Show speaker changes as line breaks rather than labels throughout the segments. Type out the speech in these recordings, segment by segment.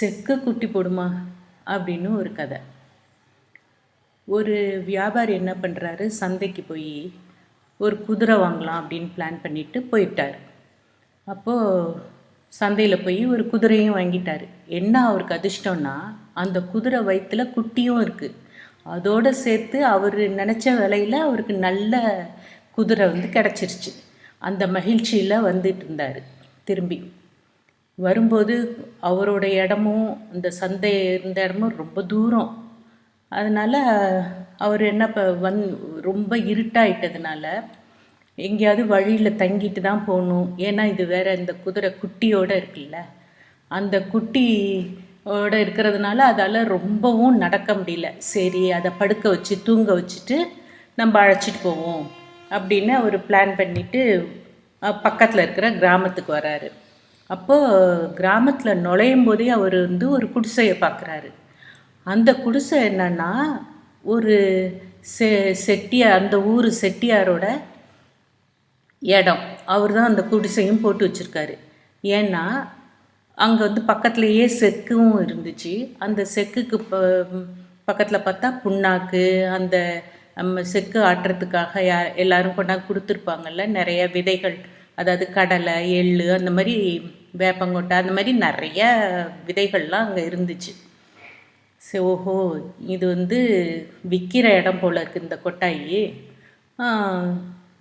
செக்கு குட்டி போடுமா அப்படின்னு ஒரு கதை. ஒரு வியாபாரி என்ன பண்ணுறாரு, சந்தைக்கு போய் ஒரு குதிரை வாங்கலாம் அப்படின்னு பிளான் பண்ணிட்டு போயிட்டார். அப்போது சந்தையில் போய் ஒரு குதிரையும் வாங்கிட்டார். என்ன அவருக்கு அதிர்ஷ்டம்னா, அந்த குதிரை வயிற்றில் குட்டியும் இருக்குது. அதோடு சேர்த்து அவர் நினச்ச விலையில் அவருக்கு நல்ல குதிரை கிடச்சிருச்சு. அந்த மகிழ்ச்சியில் வந்துட்டு இருந்தார். திரும்பி வரும்போது அவரோட இடமும் அந்த சந்தை இருந்த இடமும் ரொம்ப தூரம். அதனால் அவர் என்ன ரொம்ப இருட்டாயிட்டதுனால எங்கேயாவது வழியில் தங்கிட்டு தான் போகணும். ஏன்னா இது வேற, இந்த குதிரை குட்டியோடு இருக்குல்ல, அந்த குட்டியோட இருக்கிறதுனால அதால் ரொம்பவும் நடக்க முடியல. சரி, அதை படுக்க வச்சு தூங்க வச்சுட்டு நம்ம அழைச்சிட்டு போவோம் அப்படின்னு அவர் பிளான் பண்ணிவிட்டு பக்கத்தில் இருக்கிற கிராமத்துக்கு வராரு. அப்போது கிராமத்தில் நுழையும் போதே அவர் ஒரு குடிசையை பார்க்குறாரு. அந்த குடிசை என்னன்னா, ஒரு செட்டியார், அந்த ஊர் செட்டியாரோட இடம். அவர் தான் அந்த குடிசையும் போட்டு வச்சுருக்காரு. ஏன்னா அங்கே பக்கத்துலேயே செக்கும் இருந்துச்சு. அந்த செக்குக்கு பக்கத்தில் பார்த்தா புண்ணாக்கு, அந்த செக்கு ஆட்டுறதுக்காக எல்லாரும் கொண்டாந்து கொடுத்துருப்பாங்கல்ல நிறைய விதைகள், அதாவது கடலை, எள்ளு, அந்த மாதிரி வேப்பங்கொட்டை, அந்த மாதிரி நிறைய விதைகள்லாம் அங்கே இருந்துச்சு. சரி, ஓஹோ, இது விற்கிற இடம் போல் இருக்குது இந்த கொட்டாயி,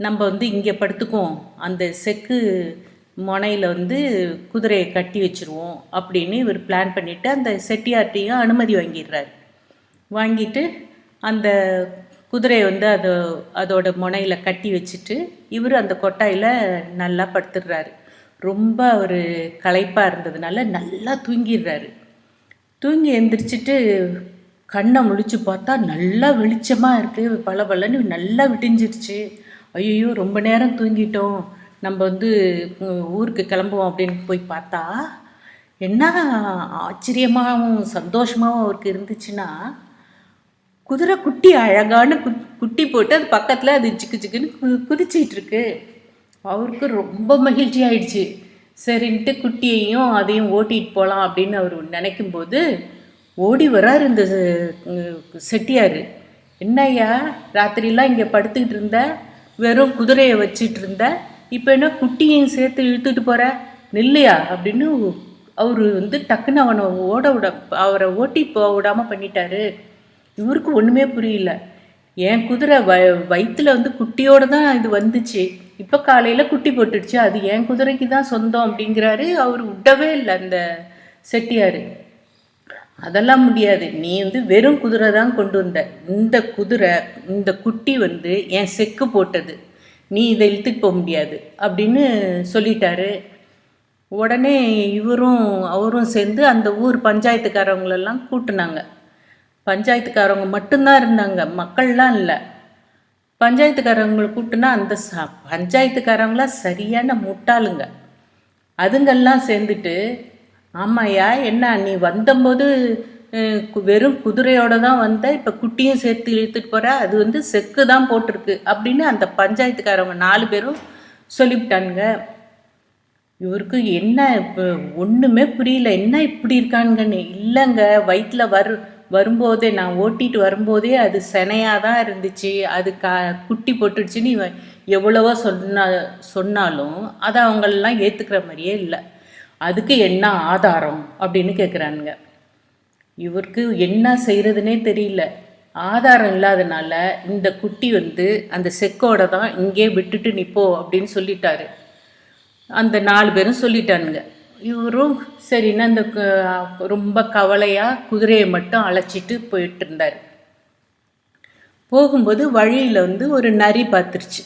நம்ம இங்கே படுத்துக்குவோம், அந்த செக்கு முனையில் குதிரையை கட்டி வச்சுருவோம் அப்படின்னு இவர் பிளான் பண்ணிவிட்டு அந்த செட்டியார்ட்டையும் அனுமதி வாங்கிடுறாரு. வாங்கிட்டு அந்த குதிரையை அதோட முனையில் கட்டி வச்சுட்டு இவர் அந்த கொட்டாயில் நல்லா படுத்துடுறாரு. ரொம்ப அவர் களைப்பாக இருந்ததுனால நல்லா தூங்கிடுறாரு. தூங்கி எழுந்திரிச்சிட்டு கண்ணை முழிச்சு பார்த்தா நல்லா வெளிச்சமாக இருக்குது, பளபளன்னு நல்லா விடிஞ்சிருச்சு. ஐயோ, ரொம்ப நேரம் தூங்கிட்டோம், நம்ம ஊருக்கு கிளம்புவோம் அப்படின்னு போய் பார்த்தா என்ன ஆச்சரியமாகவும் சந்தோஷமாகவும் அவருக்கு இருந்துச்சுன்னா, குதிரை குட்டி அழகான குட்டி போட்டு அது பக்கத்தில் அது சிக்கு சிக்குன்னு குதிச்சிட்டு இருக்கு. அவருக்கு ரொம்ப மகிழ்ச்சி ஆயிடுச்சு. சரின்ட்டு குட்டியையும் அதையும் ஓட்டிகிட்டு போகலாம் அப்படின்னு அவர் நினைக்கும்போது ஓடி வராரு இந்த செட்டியார். என்னய்யா, ராத்திரிலாம் இங்கே படுத்துக்கிட்டு இருந்த, வெறும் குதிரையை வச்சிட்டு இருந்த, இப்போ என்ன குட்டியையும் சேர்த்து இழுத்துட்டு போகிற, நில்லையா அப்படின்னு அவர் டக்குன்னு அவரை ஓட்டி போக விடாமல் பண்ணிட்டாரு. இவருக்கு ஒன்றுமே புரியல. என் குதிரை வயிற்றுல குட்டியோடு தான் இது வந்துச்சு, இப்போ காலையில் குட்டி போட்டுடுச்சு, அது என் குதிரைக்கு தான் சொந்தம் அப்படிங்கிறாரு. அவர் விடவே இல்லை அந்த செட்டியார். அதெல்லாம் முடியாது, நீ வெறும் குதிரை தான் கொண்டு வந்த, இந்த குதிரை, இந்த குட்டி என் செக்கு போட்டது, நீ இதை இழுத்துட்டு போக முடியாது அப்படின்னு சொல்லிட்டாரு. உடனே அவரும் சேர்ந்து அந்த ஊர் பஞ்சாயத்துக்காரவங்களெல்லாம் கூட்டினாங்க. பஞ்சாயத்துக்காரவங்க மட்டும்தான் இருந்தாங்க, மக்கள்லாம் இல்லை. பஞ்சாயத்துக்காரவங்களை கூப்பிட்டுனா அந்த பஞ்சாயத்துக்காரவங்களாம் சரியான முட்டாளுங்க. அதுங்கெல்லாம் சேர்ந்துட்டு, ஆமாயா, என்ன நீ வந்தபோது வெறும் குதிரையோடு தான் வந்த, இப்போ குட்டியும் சேர்த்து இழுத்துட்டு போகிற, அது செக்கு தான் போட்டிருக்கு அப்படின்னு அந்த பஞ்சாயத்துக்காரவங்க 4 பேரும் சொல்லிவிட்டானுங்க. இவருக்கு என்ன இப்போ ஒன்றுமே புரியல, என்ன இப்படி இருக்கானுங்கன்னு. இல்லைங்க, வயிற்றில் வரும்போதே, நான் ஓட்டிகிட்டு வரும்போதே அது செனையாக தான் இருந்துச்சு, அது குட்டி போட்டுடுச்சுன்னு எவ்வளவோ சொன்னாலும் அதை அவங்களெல்லாம் ஏற்றுக்கிற மாதிரியே இல்லை. அதுக்கு என்ன ஆதாரம் அப்படின்னு கேட்குறானுங்க. இவருக்கு என்ன செய்கிறதுனே தெரியல. ஆதாரம் இல்லாதனால இந்த குட்டி அந்த செக்கோட தான் இங்கே விட்டுட்டு நிப்போ அப்படின்னு சொல்லிட்டாரு. அந்த 4 பேரும் சொல்லிட்டானுங்க. இவரும் சரின்னா அந்த ரொம்ப கவலையாக குதிரையை மட்டும் அழைச்சிட்டு போயிட்டு இருந்தார். போகும்போது வழியில் ஒரு நரி பார்த்துருச்சு.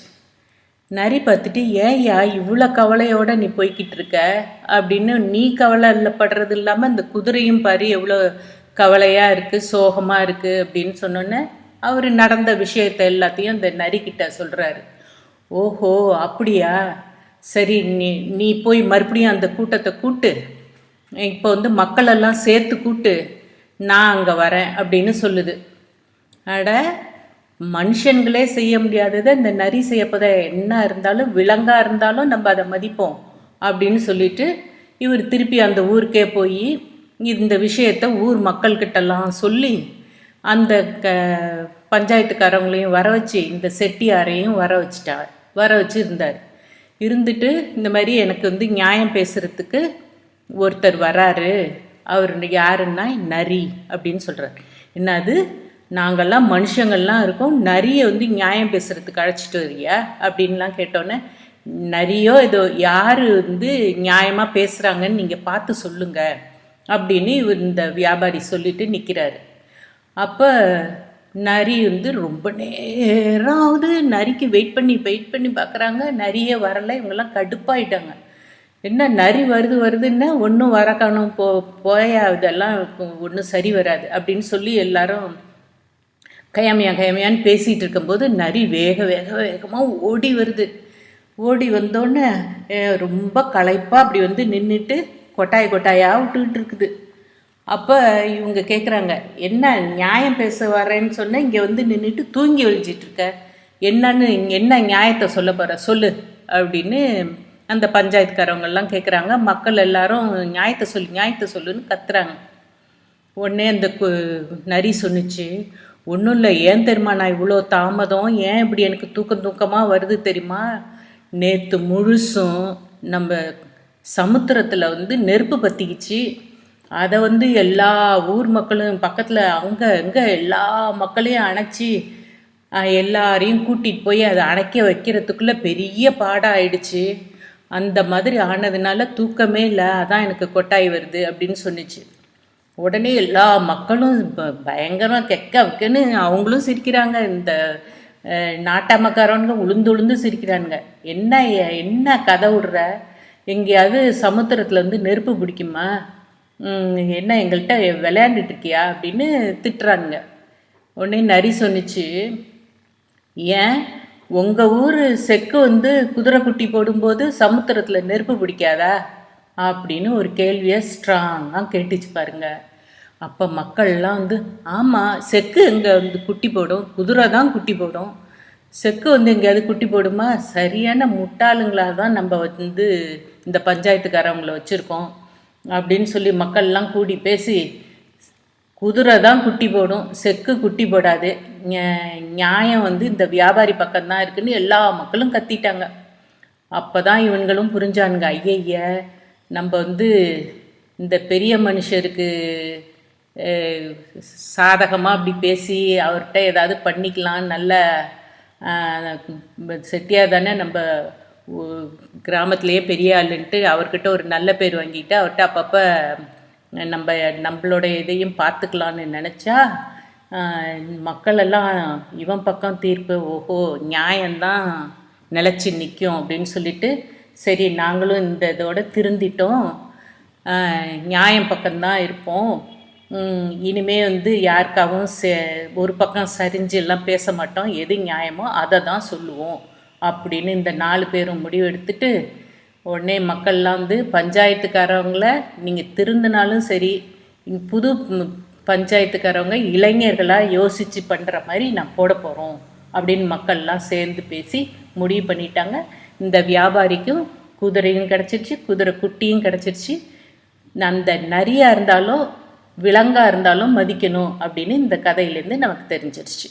நரி பார்த்துட்டு, ஏன்யா இவ்வளோ கவலையோடு நீ போய்கிட்டு இருக்க அப்படின்னு, நீ கவலைப்படுறது இல்லாமல் இந்த குதிரையும் பாரு எவ்வளோ கவலையாக இருக்குது, சோகமாக இருக்குது அப்படின்னு சொன்னோன்னே அவர் நடந்த விஷயத்தை எல்லாத்தையும் அந்த நரிக்கிட்ட சொல்கிறாரு. ஓஹோ, அப்படியா, சரி, நீ போய் மறுபடியும் அந்த கூட்டத்தை கூட்டு, இப்போ மக்களெல்லாம் சேர்த்து கூட்டு, நான் அங்கே வரேன் அப்படின்னு சொல்லுது. அட, மனுஷங்களே செய்ய முடியாததை இந்த நரி செய்யப்போத, என்ன இருந்தாலும் விலங்காக இருந்தாலும் நம்ம அதை மதிப்போம் அப்படின்னு சொல்லிட்டு இவர் திருப்பி அந்த ஊருக்கே போய் இந்த விஷயத்த ஊர் மக்கள்கிட்டலாம் சொல்லி அந்த பஞ்சாயத்துக்காரவங்களையும் வர வச்சு இந்த செட்டியாரையும் வர வச்சு இருந்துட்டு இந்த மாதிரி எனக்கு வந்து நியாயம் பேசுகிறதுக்கு ஒருத்தர் வராரு, அவர் யாருன்னா நரி அப்படின்னு சொல்கிறார். என்னது, நாங்கள்லாம் மனுஷங்கள்லாம் இருக்கோம், நரியை வந்து நியாயம் பேசுகிறதுக்கு அழைச்சிட்டு வரியா அப்படின்லாம் கேட்டோன்னே, நரியோ ஏதோ யார் வந்து நியாயமாக பேசுகிறாங்கன்னு நீங்கள் பார்த்து சொல்லுங்க அப்படின்னு இவர் இந்த வியாபாரி சொல்லிட்டு நிற்கிறாரு. அப்போ நரி வந்து ரொம்ப நேரம் ஆகுது, நரிக்கு வெயிட் பண்ணி பார்க்குறாங்க, நரியே வரலை. இவங்கெல்லாம் கடுப்பாயிட்டாங்க. என்ன நரி வருதுன்னா ஒன்றும் வர காணும், போயா இதெல்லாம் ஒன்றும் சரி வராது அப்படின்னு சொல்லி எல்லாரும் கயமையான்னு பேசிகிட்டு இருக்கும்போது நரி வேகமாக ஓடி வருது. ஓடி வந்தோடனே ரொம்ப களைப்பாக அப்படி வந்து நின்றுட்டு கொட்டாயாக விட்டுக்கிட்டு இருக்குது. அப்போ இவங்க கேட்குறாங்க, என்ன நியாயம் பேச வரேன்னு சொன்னால் இங்கே வந்து நின்றுட்டு தூங்கி ஒழிச்சிட்ருக்க, என்ன நியாயத்தை சொல்ல போகிற சொல்லு அப்படின்னு அந்த பஞ்சாயத்துக்காரவங்கெல்லாம் கேட்குறாங்க. மக்கள் எல்லாரும் நியாயத்தை சொல்லுன்னு கத்துறாங்க. உடனே அந்த நரி சொன்னிச்சு, ஒன்றும் இல்லை, ஏன் தெரியுமா நான் இவ்வளோ தாமதம், ஏன் இப்படி எனக்கு தூக்கமாக வருது தெரியுமா, நேற்று முழுசும் நம்ம சமுத்திரத்தில் வந்து நெருப்பு பற்றிக்கிச்சு, அதை வந்து எல்லா ஊர் மக்களும் பக்கத்தில் அங்கே எல்லா மக்களையும் அணைச்சி எல்லாரையும் கூட்டிகிட்டு போய் அதை அணைக்க வைக்கிறதுக்குள்ளே பெரிய பாடாயிடுச்சு. அந்த மாதிரி ஆனதுனால தூக்கமே இல்லை, அதான் எனக்கு கொட்டாய் வருது அப்படின்னு சொன்னிச்சு. உடனே எல்லா மக்களும் பயங்கரமாக வைக்கன்னு அவங்களும் சிரிக்கிறாங்க. இந்த நாட்டாமக்காரவங்க உளுந்து சிரிக்கிறானுங்க. என்ன கதை விடுற, எங்கேயாவது சமுத்திரத்தில் வந்து நெருப்பு பிடிக்குமா, என்ன எங்கள்கிட்ட விளையாண்டுட்டு இருக்கியா அப்படின்னு திட்டுறானுங்க. உடனே நரி சொன்னிச்சு, ஏன் உங்கள் ஊர் செக்கு வந்து குதிரை குட்டி போடும்போது சமுத்திரத்தில் நெருப்பு பிடிக்காதா அப்படின்னு ஒரு கேள்வியை ஸ்ட்ராங்காக கேட்டுச்சு பாருங்க. அப்போ மக்கள்லாம் வந்து, ஆமாம், செக்கு எங்கே வந்து குட்டி போடும், குதிரை தான் குட்டி போடும், செக்கு வந்து எங்கேயாவது குட்டி போடுமா, சரியான முட்டாளுங்களாக தான் நம்ம வந்து இந்த பஞ்சாயத்துக்காரவங்களை வச்சுருக்கோம் அப்படின்னு சொல்லி மக்கள்லாம் கூடி பேசி, குதிரை தான் குட்டி போடும், செக்கு குட்டி போடாது, நியாயம் வந்து இந்த வியாபாரி பக்கம்தான் இருக்குன்னு எல்லா மக்களும் கத்திட்டாங்க. அப்போ தான் இவங்களும் புரிஞ்சானுங்க, ஐயய்ய நம்ம வந்து இந்த பெரிய மனுஷருக்கு சாதகமாக அப்படி பேசி அவர்கிட்ட ஏதாவது பண்ணிக்கலாம், நல்ல செட்டியார் தானே, நம்ம கிராமத்துலேயே பெரிய ஆளுன்ட்டு அவர்கிட்ட ஒரு நல்ல பேர் வாங்கிட்டு அவர்கிட்ட அப்பப்போ நம்மளோட இதையும் பார்த்துக்கலான்னு நினச்சா மக்களெல்லாம் இவன் பக்கம் தீர்ப்பு, ஓஹோ நியாயம்தான் நிலச்சி நிற்கும் அப்படின்னு சொல்லிட்டு, சரி நாங்களும் இந்த இதோட திருந்திட்டோம், நியாயம் பக்கம்தான் இருப்போம், இனிமே வந்து யாருக்காகவும் ஒரு பக்கம் சரிஞ்சு எல்லாம் பேச மாட்டோம், எது நியாயமோ அதை தான் சொல்லுவோம் அப்படின்னு இந்த 4 பேரும் முடிவெடுத்துட்டு, உடனே மக்கள்லாம் வந்து பஞ்சாயத்துக்காரவங்கள நீங்கள் திருந்தினாலும் சரி, புது பஞ்சாயத்துக்காரவங்க இளைஞர்களாக யோசித்து பண்ணுற மாதிரி நான் போட போகிறோம் அப்படின்னு மக்கள்லாம் சேர்ந்து பேசி முடிவு பண்ணிட்டாங்க. இந்த வியாபாரிக்கும் குதிரையும் கிடச்சிருச்சு, குதிரை குட்டியும் கிடச்சிருச்சு, அந்த நரியாக இருந்தாலும் விலங்காக இருந்தாலும் மதிக்கணும் அப்படின்னு இந்த கதையிலேருந்து நமக்கு தெரிஞ்சிருச்சு.